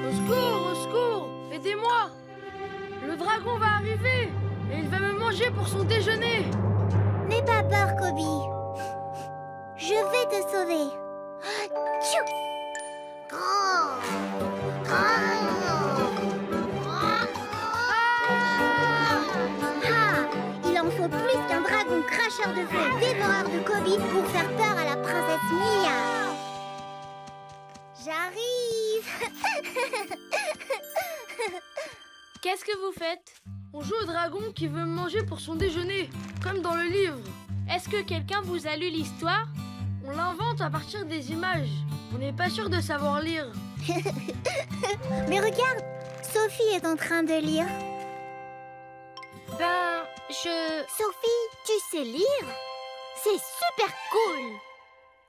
Au secours, au secours! Aidez-moi! Le dragon va arriver et il va me manger pour son déjeuner! N'aie pas peur, Koby. Je vais te sauver. Tchou! Grand! Il en faut plus qu'un dragon cracheur de feu dévoreur de Koby pour faire peur à la princesse Mia. J'arrive. Qu'est-ce que vous faites? On joue au dragon qui veut me manger pour son déjeuner, comme dans le livre. Est-ce que quelqu'un vous a lu l'histoire? On l'invente à partir des images. On n'est pas sûr de savoir lire. Mais regarde, Sophie est en train de lire. Sophie, tu sais lire? C'est super cool.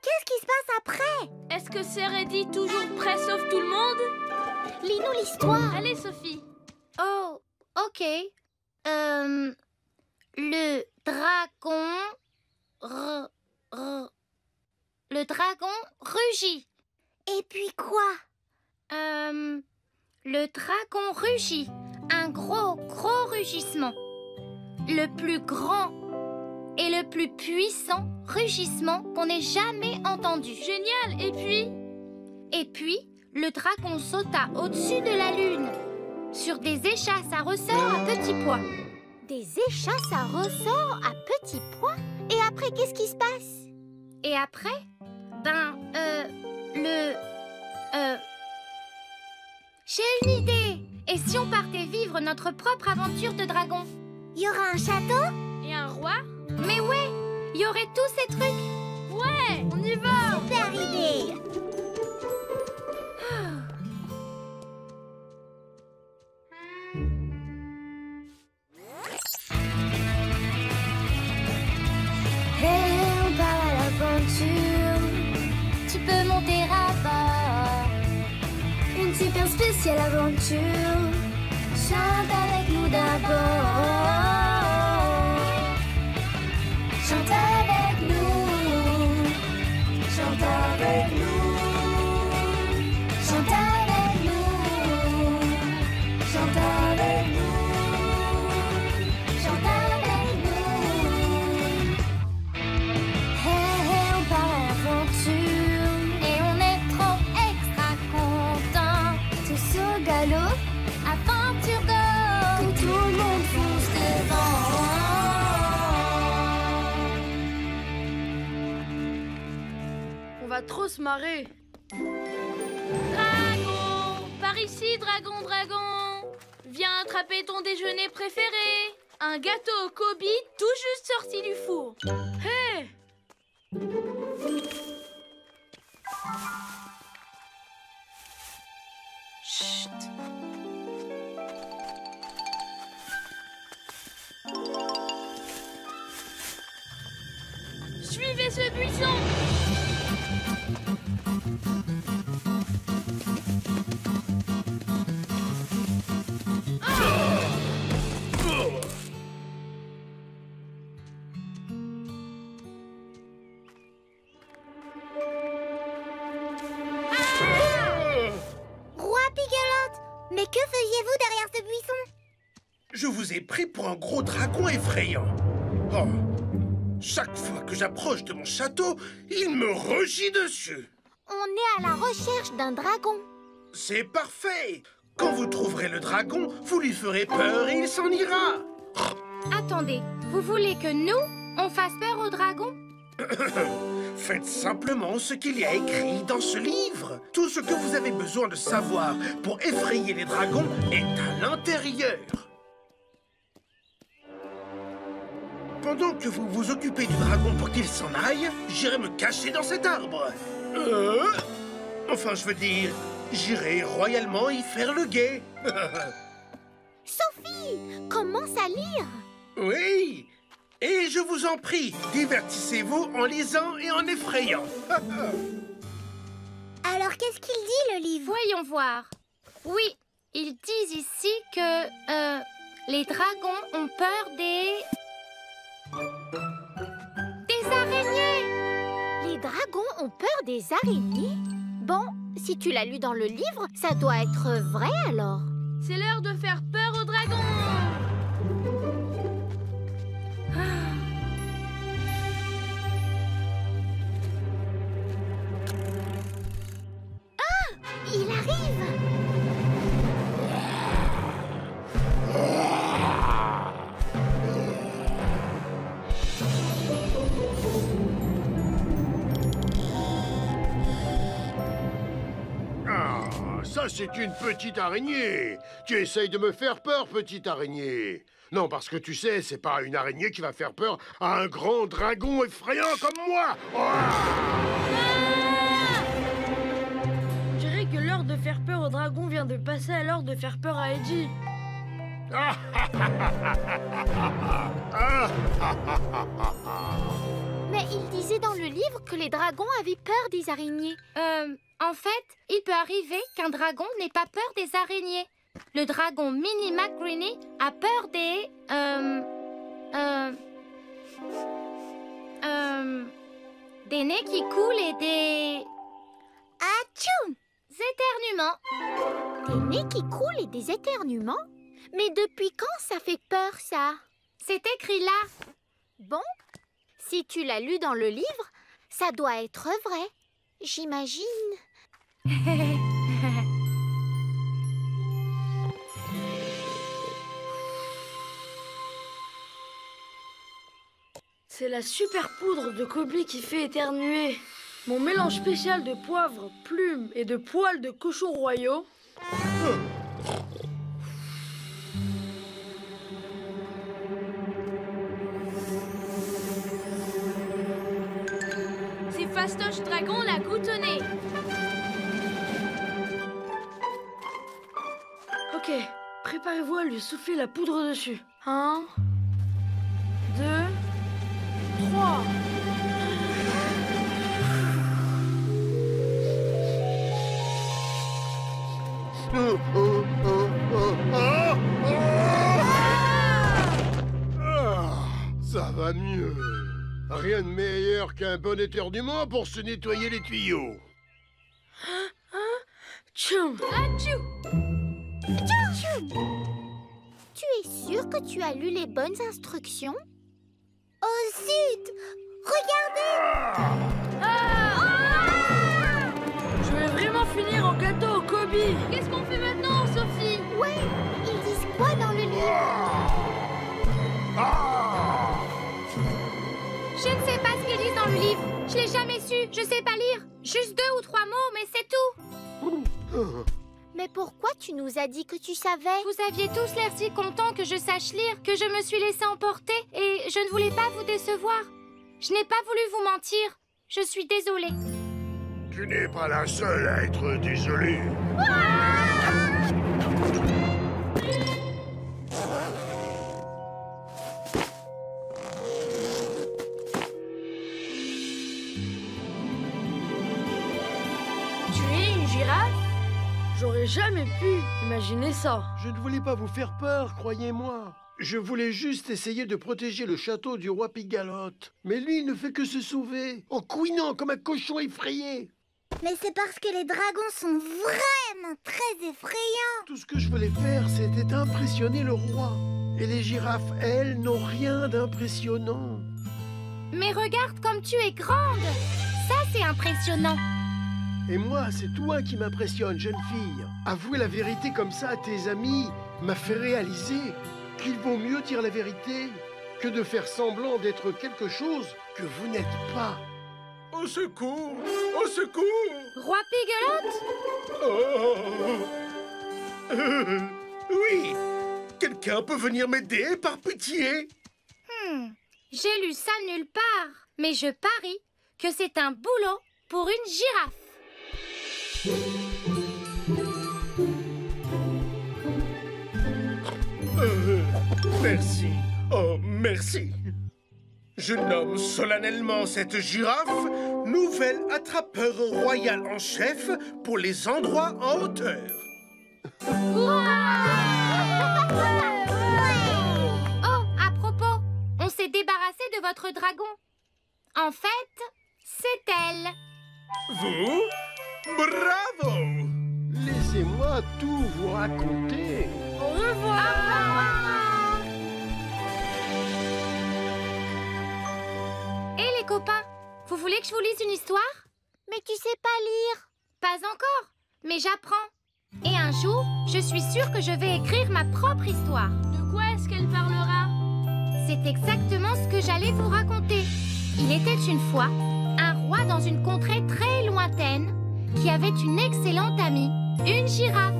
Qu'est-ce qui se passe après? Est-ce que Séré dit toujours prêt sauf tout le monde? Lis-nous l'histoire. Allez, Sophie. Oh, ok. Le dragon... Le dragon rugit. Et puis quoi? Le dragon rugit. Un gros rugissement. Le plus grand et le plus puissant rugissement qu'on ait jamais entendu. Génial. Et puis, le dragon sauta au-dessus de la lune, sur des échasses à ressort à petits pois. Des échasses à ressort à petits pois? Et après, qu'est-ce qui se passe? Et après? J'ai une idée! Et si on partait vivre notre propre aventure de dragon? Il y aura un château? Et un roi? Mais ouais! Il y aurait tous ces trucs! Ouais! On y va! Super idée! Hey, on part à l'aventure. Tu peux monter à bord. Une super spéciale aventure. Chante avec nous d'abord. Chante avec nous. Chante avec nous. Chante avec nous. Chante avec nous. Chante avec nous. Hey, hey, on part à l'aventure. Et on est trop extra contents. Tous au galop, aventure go. Que tout le monde fonce devant. On va trop se marrer. Dragon! Par ici, dragon, dragon! Viens attraper ton déjeuner préféré. Un gâteau au Koby tout juste sorti du four. Hé! Chut! Suivez ce buisson! Roi Pigelotte, mais que faisiez-vous derrière ce buisson? Je vous ai pris pour un gros dragon effrayant. Oh, chaque fois que j'approche de mon château, il me rugit dessus. On est à la recherche d'un dragon. C'est parfait. Quand vous trouverez le dragon, vous lui ferez peur et il s'en ira. Attendez, vous voulez que nous, on fasse peur au dragon? Faites simplement ce qu'il y a écrit dans ce livre. Tout ce que vous avez besoin de savoir pour effrayer les dragons est à l'intérieur. Pendant que vous vous occupez du dragon pour qu'il s'en aille, j'irai me cacher dans cet arbre. Enfin, je veux dire, j'irai royalement y faire le guet. Sophie, commence à lire. Oui. Et je vous en prie, divertissez-vous en lisant et en effrayant. Alors, qu'est-ce qu'il dit, le livre? Voyons voir. Oui, ils disent ici que les dragons ont peur des Des araignées. Les dragons ont peur des araignées? Bon, si tu l'as lu dans le livre, ça doit être vrai alors. C'est l'heure de faire peur au dragon. Il arrive! Ah, ça c'est une petite araignée. Tu essayes de me faire peur, petite araignée. Non, parce que tu sais, c'est pas une araignée qui va faire peur à un grand dragon effrayant comme moi. Je dirais que l'heure de faire peur au dragon vient de passer à l'heure de faire peur à Eddie. Mais il disait dans le livre que les dragons avaient peur des araignées. En fait, il peut arriver qu'un dragon n'ait pas peur des araignées. Le dragon Mini McGreeny a peur des... des nez qui coulent et des... Atchoum! Éternuements. Des nez qui coulent et des éternuements? Mais depuis quand ça fait peur, ça? C'est écrit là. Bon, si tu l'as lu dans le livre, ça doit être vrai, j'imagine. C'est la super poudre de Kobe qui fait éternuer. Mon mélange spécial de poivre, plumes et de poils de cochons royaux. C'est Fastoche Dragon la goutonnée. Ok, préparez-vous à lui souffler la poudre dessus. 1, 2, 3. Ça va mieux. Rien de meilleur qu'un bon éternuement pour se nettoyer les tuyaux. Tchoum! Atchou! Tu es sûr que tu as lu les bonnes instructions? Oh zut! Regardez! Je vais vraiment finir en gâteau au Kobe. Qu'est-ce qu'on fait maintenant, Sophie? Ouais, ils disent quoi dans le livre? Je ne sais pas ce qu'ils disent dans le livre. Je l'ai jamais su. Je sais pas lire. Juste 2 ou 3 mots, mais c'est tout. Mais pourquoi tu nous as dit que tu savais? Vous aviez tous l'air si contents que je sache lire que je me suis laissée emporter et je ne voulais pas vous décevoir. Je n'ai pas voulu vous mentir. Je suis désolée. Tu n'es pas la seule à être désolée. Tu es une girafe? J'aurais jamais pu imaginer ça. Je ne voulais pas vous faire peur, croyez-moi. Je voulais juste essayer de protéger le château du roi Pigalotte. Mais lui, il ne fait que se sauver, en couinant comme un cochon effrayé. Mais c'est parce que les dragons sont vraiment très effrayants. Tout ce que je voulais faire, c'était impressionner le roi. Et les girafes, elles, n'ont rien d'impressionnant. Mais regarde comme tu es grande. Ça, c'est impressionnant. Et moi, c'est toi qui m'impressionne, jeune fille. Avouer la vérité comme ça à tes amis m'a fait réaliser qu'il vaut mieux dire la vérité que de faire semblant d'être quelque chose que vous n'êtes pas. Au secours! Au secours! Roi Pigalotte? Oh. Oui! Quelqu'un peut venir m'aider, par pitié? J'ai lu ça nulle part. Mais je parie que c'est un boulot pour une girafe. Merci. Oh, merci. Je nomme solennellement cette girafe nouvelle attrapeur royal en chef pour les endroits en hauteur. Oh, à propos, on s'est débarrassé de votre dragon. En fait, c'est elle. Vous? Bravo! Laissez-moi tout vous raconter. Au revoir. Hé les copains, vous voulez que je vous lise une histoire? Mais tu sais pas lire. Pas encore, mais j'apprends. Et un jour, je suis sûre que je vais écrire ma propre histoire. De quoi est-ce qu'elle parlera? C'est exactement ce que j'allais vous raconter. Il était une fois un roi dans une contrée très lointaine qui avait une excellente amie, une girafe.